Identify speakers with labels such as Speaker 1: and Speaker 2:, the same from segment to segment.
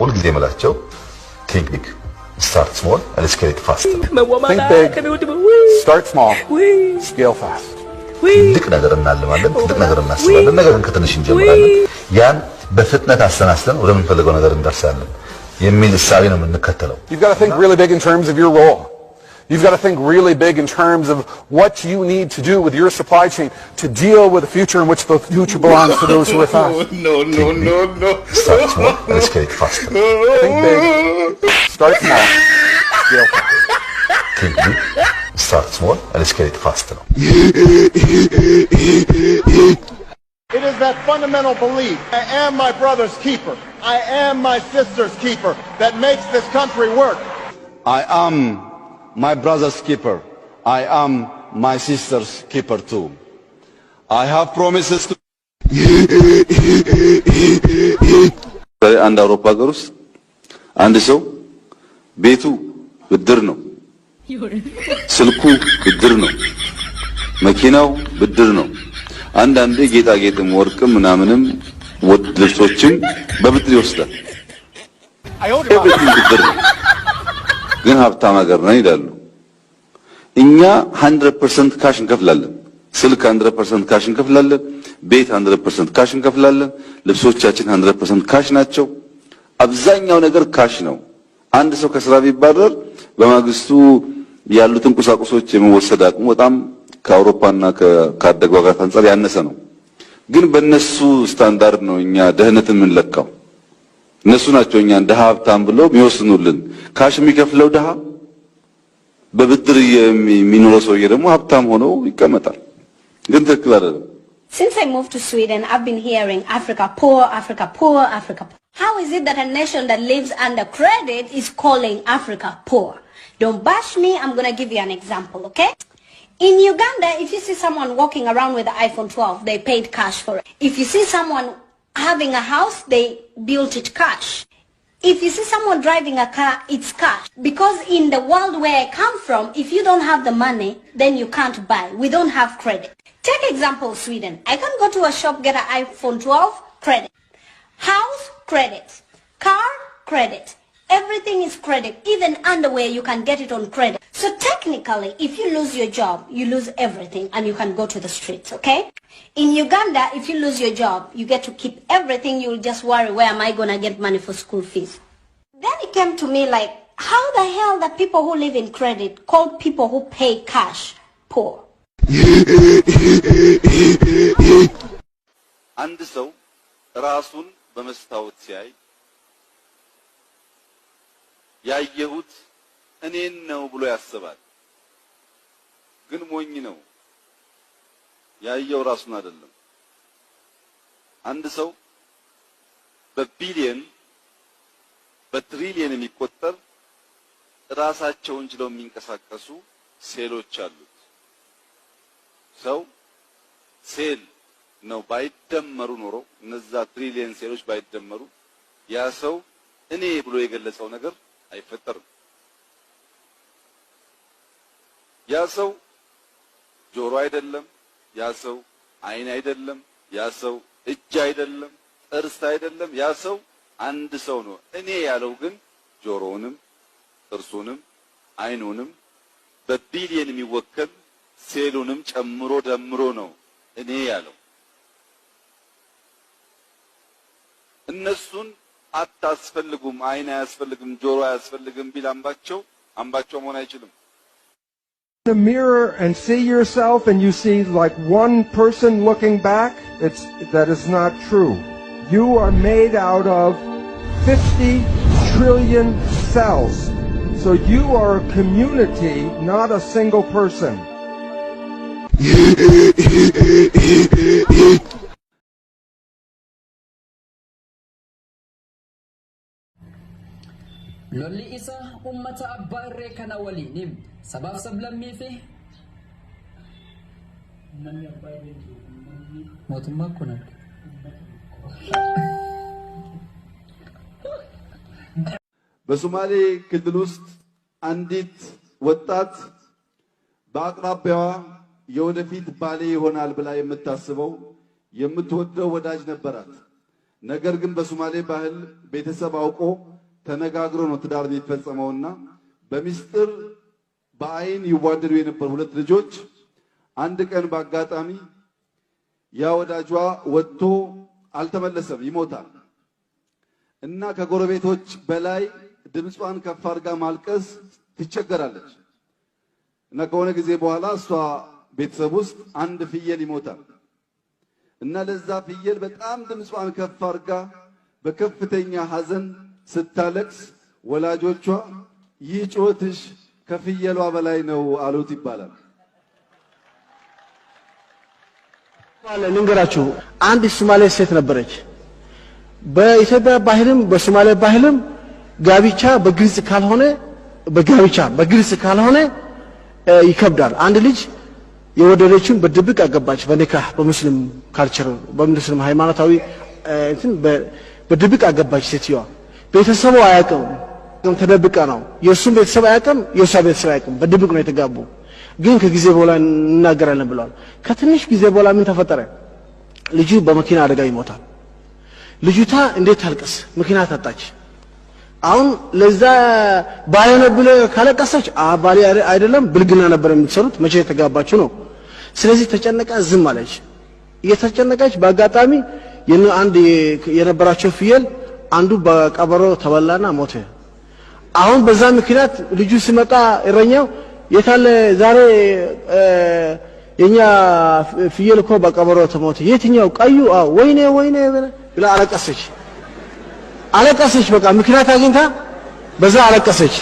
Speaker 1: ሁሉ ጊዜ የምላቸው think big, start small and escalate fast.
Speaker 2: Think big, start small, scale fast.
Speaker 1: ትልቅ ነገር እናልማለን፣ ትልቅ ነገር እናስባለን፣ ነገርን ከትንሽ እንጀምራለን። ያን በፍጥነት አስተናስተን ወደምንፈልገው ነገር እንደርሳለን የሚል እሳቤ ነው የምንከተለው።
Speaker 2: You've got to think really big in terms of your role. You've got to think really big in terms of what you need to do with your supply chain to deal with a future in which the future belongs to those who are fast.
Speaker 1: No. Start small and escalate faster.
Speaker 2: Think big, start small, scale fast.
Speaker 1: Think big, start small and escalate faster.
Speaker 3: It is that fundamental belief, I am my brother's keeper, I am my sister's keeper, that makes this country work.
Speaker 4: I am my brother's keeper. I am my sister's keeper too. I have promises to... አንድ አውሮፓ ሀገር ውስጥ አንድ ሰው ቤቱ ብድር ነው፣ ስልኩ ብድር ነው፣ መኪናው ብድር ነው። አንዳንዴ ጌጣጌጥም ወርቅም ምናምንም ልብሶችም በብድር ይወስዳል። ብድር ነው ግን ሀብታም ሀገር ነን ይላሉ። እኛ 100% ካሽ እንከፍላለን። ስልክ 100% ካሽ እንከፍላለን። ቤት 100% ካሽ እንከፍላለን። ልብሶቻችን 100% ካሽ ናቸው። አብዛኛው ነገር ካሽ ነው። አንድ ሰው ከስራ ቢባረር በማግስቱ ያሉትን ቁሳቁሶች የመወሰድ አቅሙ በጣም ከአውሮፓና ከአደጉ ሀገራት አንፃር ያነሰ ነው። ግን በእነሱ ስታንዳርድ ነው እኛ ደህነትን የምንለካው። እነሱ ናቸው እኛን ድሃ ሀብታም ብለው የሚወስኑልን። ካሽ የሚከፍለው ድሃ በብድር የሚኖረው ሰውዬ ደግሞ ሀብታም ሆኖ ይቀመጣል። ግን ትክክል አይደለም።
Speaker 5: Since I moved to Sweden, I've been hearing Africa poor, Africa poor, Africa poor. How is it that a nation that lives under credit is calling Africa poor? Don't bash me, I'm going to give you an example, okay? In Uganda, if you see someone walking around with the iPhone 12, they paid cash for it. If you see someone having a house, they built it cash. If you see someone driving a car, it's cash. Because in the world where I come from, if you don't have the money, then you can't buy. We don't have credit. Take example Sweden. I can go to a shop, get an iPhone 12, credit. House, credit. Car, credit. Everything is credit. Even underwear, you can get it on credit. So technically, if you lose your job, you lose everything and you can go to the streets, okay? In Uganda, if you lose your job, you get to keep everything. You'll just worry, where am I going to get money for school fees? Then it came to me like, how the hell that people who live in credit call people who pay cash poor?
Speaker 4: አንድ ሰው ራሱን በመስታወት ሲያይ ያየሁት እኔን ነው ብሎ ያስባል። ግን ሞኝ ነው። ያየው ራሱን አይደለም። አንድ ሰው በቢሊየን በትሪሊየን የሚቆጠር ራሳቸውን ችለው የሚንቀሳቀሱ ሴሎች አሉት። ሰው ሴል ነው ባይደመሩ ኖሮ እነዛ ትሪሊየን ሴሎች ባይደመሩ ያ ሰው እኔ ብሎ የገለጸው ነገር አይፈጠርም። ያ ሰው ጆሮ አይደለም፣ ያ ሰው አይን አይደለም፣ ያ ሰው እጅ አይደለም፣ ጥርስ አይደለም፣ ያ ሰው አንድ ሰው ነው። እኔ ያለው ግን ጆሮውንም ጥርሱንም አይኑንም በቢሊየን የሚወከል ሴሉንም ጨምሮ ደምሮ ነው እኔ ያለው። እነሱን አታስፈልጉም፣ አይን አያስፈልግም፣ ጆሮ አያስፈልግም ቢል አምባቸው መሆን አይችልም።
Speaker 6: In the mirror and see yourself and you see like one person looking back, that is not true. You are made out of 50 trillion cells. So you are a community, not a single person.
Speaker 7: lolli isa ummata abbaa irree kana waliin sabaaf sablammii fi namni abbaa irree mootummaa kun
Speaker 4: በሶማሌ ክልል ውስጥ አንዲት ወጣት በአቅራቢያዋ የወደፊት ባሌ ይሆናል ብላ የምታስበው የምትወደው ወዳጅ ነበራት። ነገር ግን በሶማሌ ባህል ቤተሰብ አውቆ ተነጋግሮ ነው ትዳር የሚፈጸመውና በሚስጥር በአይን ይዋደዱ የነበሩ ሁለት ልጆች አንድ ቀን በአጋጣሚ ያ ወዳጇ ወጥቶ አልተመለሰም፣ ይሞታል እና ከጎረቤቶች በላይ ድምጿን ከፍ አድርጋ ማልቀስ ትቸገራለች እና ከሆነ ጊዜ በኋላ እሷ ቤተሰብ ውስጥ አንድ ፍየል ይሞታል እና ለዛ ፍየል በጣም ድምጿን ከፍ አድርጋ በከፍተኛ ሐዘን ስታለቅስ ወላጆቿ ይህ ጩኸትሽ ከፍየሏ በላይ ነው አሉት ይባላል።
Speaker 8: ልንገራችሁ፣ አንድ ሶማሌ ሴት ነበረች። በኢትዮጵያ ባህልም በሶማሌ ባህልም ጋብቻ በግልጽ ካልሆነ ይከብዳል። አንድ ልጅ የወደደችን በድብቅ አገባች። በኒካህ በሙስሊም ካልቸር በሙስሊም ሃይማኖታዊ እንትን በድብቅ አገባች። ሴትዮዋ ቤተሰቡ አያውቅም፣ ተደብቃ ነው። የእሱም ቤተሰብ አያውቅም፣ የእሷ ቤተሰብ አያውቅም። በድብቅ ነው የተጋቡ። ግን ከጊዜ በኋላ እናገራለን ብለዋል። ከትንሽ ጊዜ በኋላ ምን ተፈጠረ? ልጁ በመኪና አደጋ ይሞታል። ልጅቷ እንዴት ታልቅስ? ምክንያት አጣች። አሁን ለዛ ባለ ብለ ካለቀሰች ባሊ አይደለም ብልግና ነበር የምትሰሩት፣ መቼ የተጋባችሁ ነው። ስለዚህ ተጨነቃ፣ ዝም አለች። እየተጨነቀች በአጋጣሚ አንድ የነበራቸው ፍየል አንዱ በቀበሮ ተበላና ሞተ። አሁን በዛ ምክንያት ልጁ ሲመጣ እረኛው የታለ ዛሬ የኛ ፍየል እኮ በቀበሮ ተሞተ። የትኛው? ቀዩ? ወይኔ ብላ አለቀሰች። በቃ ምክንያት አግኝታ በዛ አለቀሰች።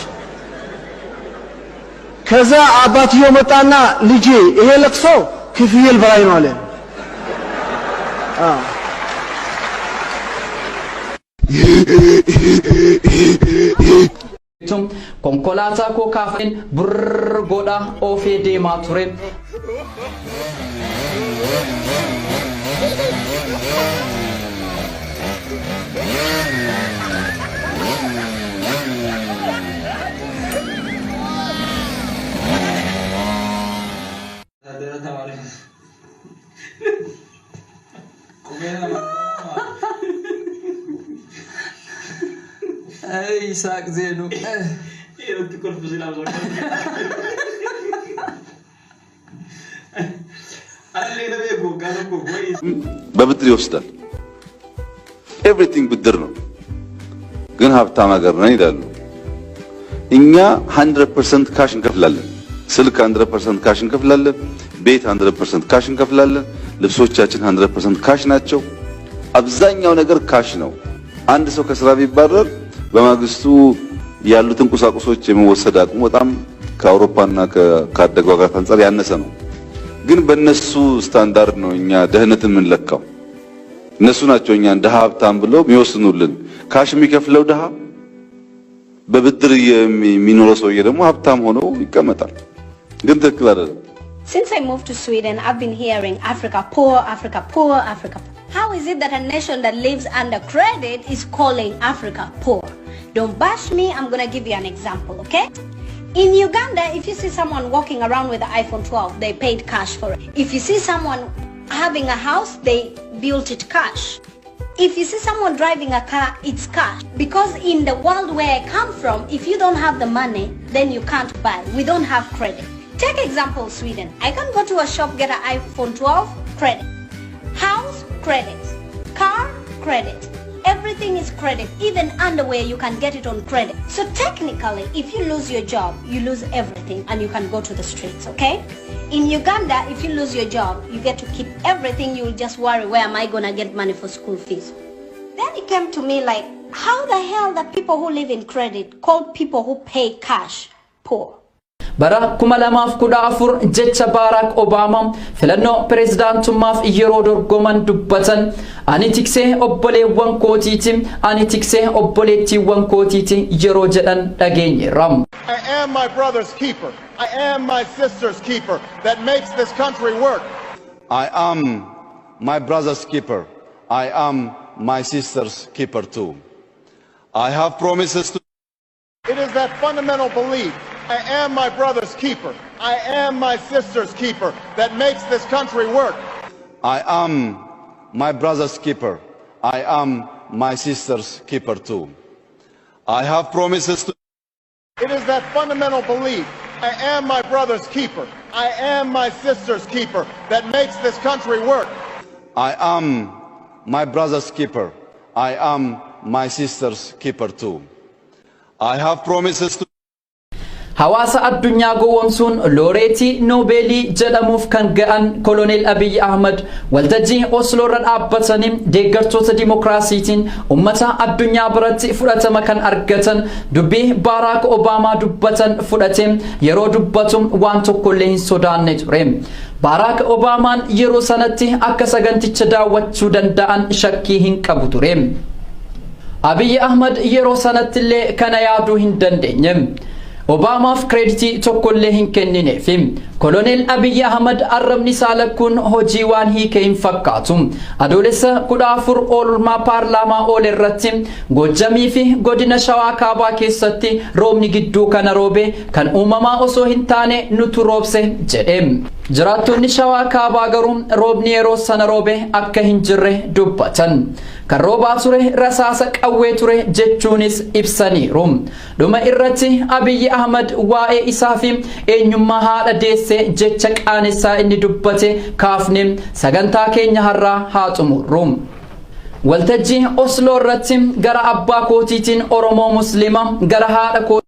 Speaker 8: ከዛ አባትየው መጣና ልጄ ይሄ ለቅሶ ከፍየል በላይ ነው አለ።
Speaker 7: konkolaataa koo kaafeen burr godha oofee deemaa ture. Isaaq Zeenuu yerootti kolfu silaa zorba alle na beeku gaaro ko goyi
Speaker 4: በብድር ይወስዳል። ኤቭሪቲንግ ብድር ነው። ግን ሀብታም ሀገር ነን ይላሉ። እኛ 100% ካሽ እንከፍላለን። ስልክ 100% ካሽ እንከፍላለን። ቤት 100% ካሽ እንከፍላለን። ልብሶቻችን 100% ካሽ ናቸው። አብዛኛው ነገር ካሽ ነው። አንድ ሰው ከስራ ቢባረር በማግስቱ ያሉትን ቁሳቁሶች የመወሰድ አቅሙ በጣም ከአውሮፓና ከአደጉ ሀገራት አንፃር ያነሰ ነው። ግን በእነሱ ስታንዳርድ ነው እኛ ደህንነትን የምንለካው። እነሱ ናቸው እኛን ድሃ ሀብታም ብለው የሚወስኑልን። ካሽ የሚከፍለው ድሃ፣ በብድር የሚኖረው ሰውዬ ደግሞ ሀብታም ሆኖ ይቀመጣል። ግን ትክክል አይደለም።
Speaker 5: Since I moved to Sweden, I've been hearing Africa poor, Africa poor, Africa poor. How is it that a nation that lives under credit is calling Africa poor? Don't bash me, I'm gonna give you an example, okay? In Uganda, if you see someone walking around with an iPhone 12, they paid cash for it. If you see someone having a house, they built it cash. If you see someone driving a car, it's cash. Because in the world where I come from, if you don't have the money, then you can't buy. We don't have credit. Take example Sweden. I can go to a shop, get an iPhone 12, credit. House, credit. Car, credit. Everything is credit. Even underwear, you can get it on credit. So technically, if you lose your job, you lose everything and you can go to the streets, okay? In Uganda, if you lose your job, you get to keep everything. You'll just worry, where am I gonna get money for school fees? Then it came to me like, how the hell the people who live in credit call people who pay cash poor?
Speaker 7: bara 2014 jecha Barack Obama filanno prezidantummaaf yeroo dorgoman dubbatan ani tiksee obboleewwan kootiiti ani tiksee obboleettiiwwan kootiiti yeroo jedhan dhageenyeerra.
Speaker 3: I am my brother's keeper. I am my sister's keeper that makes this country work.
Speaker 4: I am my brother's keeper. I am my sister's keeper too. I have promises to.
Speaker 3: It is that fundamental belief, I am my brother's keeper, I am my sister's keeper, that makes this country work.
Speaker 4: I am my brother's keeper. I am my sister's keeper too. I have promises to...
Speaker 3: It is that fundamental belief, I am my brother's keeper, I am my sister's keeper, that makes this country work.
Speaker 4: I am my brother's keeper. I am my sister's keeper too. I have promises to...
Speaker 7: Hawaasa addunyaa gowwomsuun looreetii noobeelii jedhamuuf kan ga'an koloneel Abiy Ahmad waltajjii Osloo irra dhaabbatanii deeggartoota dimookiraasiitiin ummata addunyaa biratti fudhatama kan argatan dubbii Barack Obama dubbatan fudhatee yeroo dubbatu waan tokkollee hin sodaanne ture. Barack Obamaan yeroo sanatti akka saganticha daawwachuu danda'an shakkii hin qabu ture. Abiy Ahmad yeroo sanatti illee kana yaaduu hin dandeenye. Obamaaf kreditii tokkollee hin kennineefi koloneel Abiy Ahmad arrabni saalakkuun hojii waan hiike hin fakkaatu. Adoolessa 14 oolmaa paarlaamaa ol irratti Gojjamii fi godina Shawaa Kaabaa keessatti roobni gidduu kana roobe kan uumamaa osoo hin taane nutu roobse jedhe. Jiraattonni Shawaa Kaabaa garuu roobni yeroo sana roobe akka hin jirre dubbatan. Kan roobaa ture rasaasa qawwee ture jechuunis ibsaniiru. Dhuma irratti Abiy Ahmad waa'ee isaa fi eenyummaa haadha deessee jecha qaanessaa inni dubbate kaafne sagantaa keenya har'aa haa xumurru. Waltajjii Osloo irratti gara abbaa kootiitiin Oromoo Muslima gara haadha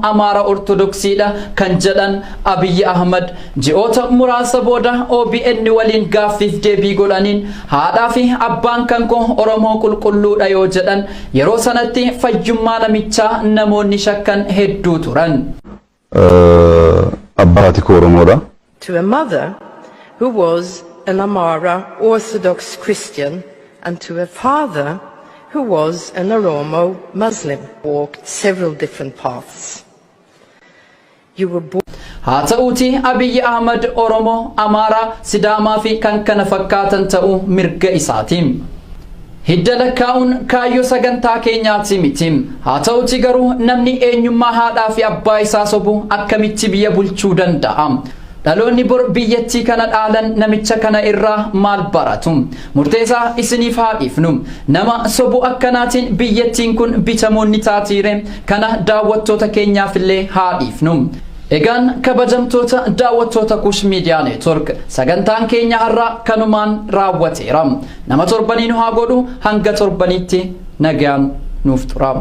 Speaker 7: Amara Ortodoksiidha kan jedhan Abiy Ahmad ji'oota muraasa booda OBN waliin gaaffiif deebii godhaniin haadhaa fi abbaan kan koo Oromoo qulqulluudha yoo jedhan yeroo sanatti fayyummaa namichaa namoonni shakkan hedduu turan.
Speaker 4: Abbaati koo Oromoodha.
Speaker 9: To a mother who was an Amara Orthodox Christian and to a father who was an Oromo Muslim, walked several different paths. You were born.
Speaker 7: Haa ta'uuti Abiy Ahmad Oromoo, Amaaraa, Sidaamaa fi kan kana fakkaatan ta'uu mirga isaatiin. Hidda lakkaa'uun kaayyoo sagantaa keenyaati miti. Haa ta'uuti garuu namni eenyummaa haadhaa fi abbaa isaa sobu akkamitti biyya bulchuu danda'a? Dhaloonni bor biyyattii kana dhaalan namicha kana irraa maal baratu? Murteessaa isiniif haa dhiifnu. Nama sobu akkanaatiin biyyattiin kun bitamoonni taatiire kana daawwattoota keenyaafillee haa dhiifnu. Egaan kabajamtoota daawwattoota Kush Media Network sagantaan keenya har'a kanumaan raawwateera. Nama torbaniin haa godhu hanga torbanitti nagaan nuuf tura.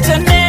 Speaker 10: Jennu